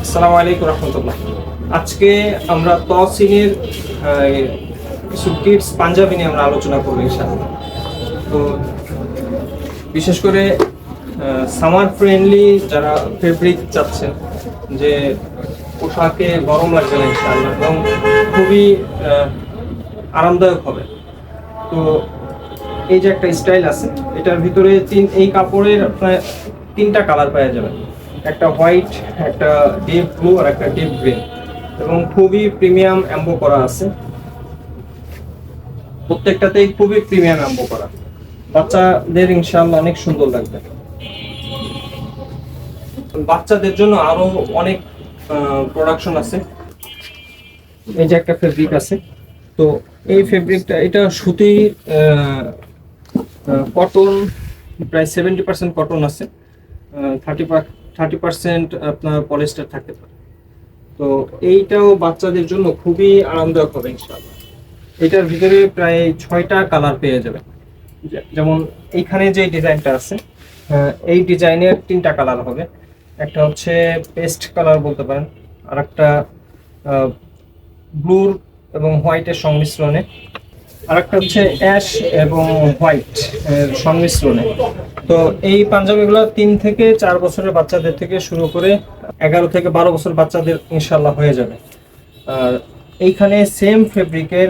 আসসালামু আলাইকুম রহমতুল্লাহ। আজকে আমরা তহসিনের কিছু কিডস পাঞ্জাবি নিয়ে আমরা আলোচনা করবো ইনশাআল্লাহ। তো বিশেষ করে সামার ফ্রেন্ডলি যারা ফেব্রিক চাচ্ছেন, যে পোশাকে গরম লাগবে না ইনশাআল্লাহ এবং খুবই আরামদায়ক হবে। তো এই যে একটা স্টাইল আছে, এটার ভিতরে এই কাপড়ের আপনার তিনটা কালার পাওয়া যাবে, একটা হোয়াইট, একটা ডিপ ব্লু আর একটা ডিপ গ্রিন, এবং খুবই প্রিমিয়াম এমবো করা আছে। প্রত্যেকটাতেই খুবই প্রিমিয়াম এমবো করা, বাচ্চাদের ইনশাআল্লাহ অনেক সুন্দর লাগবে। বাচ্চাদের জন্য আরো অনেক প্রোডাকশন আছে। এই যে একটা ফেব্রিক আছে, তো এই ফেব্রিকটা এটা সুতির কটন, প্রায় 70% কটন আছে, 30% আপনার পলিস্টার থাকতে পারে। তো এইটাও বাচ্চাদের জন্য খুবই আরামদায়ক হবে ইনশাআল্লাহ। এটার ভিতরে প্রায় 6টা কালার পেয়ে যাবে। যেমন এইখানে যে ডিজাইনটা আছে, এই ডিজাইনের 3টা কালার হবে। একটা হচ্ছে পেস্ট কালার বলতে পারেন, আর একটা ব্লুর এবং হোয়াইটের সংমিশ্রণে, আর একটা হচ্ছে অ্যাশ এবং হোয়াইট এর সংমিশ্রণে। তো এই পাঞ্জাবিগুলো 3 থেকে 4 বছরের বাচ্চাদের থেকে শুরু করে 11 থেকে 12 বছর বাচ্চাদের ইনশাল্লাহ হয়ে যাবে। আর এইখানে সেম ফেব্রিকের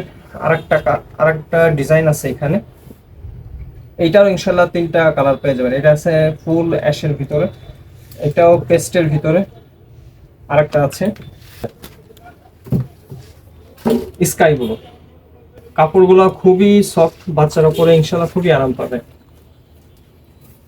আরেকটা ডিজাইন আছে এখানে, এইটাও ইনশাল্লাহ 3টা কালার পেয়ে যাবেন। এটা আছে ফুল অ্যাশের ভিতরে, এটাও পেস্টের ভিতরে, আরেকটা আছে স্কাই ব্লু। কাপড়গুলো খুবই সফট, বাচ্চারা পরে ইনশাল্লাহ খুবই আরাম পাবে।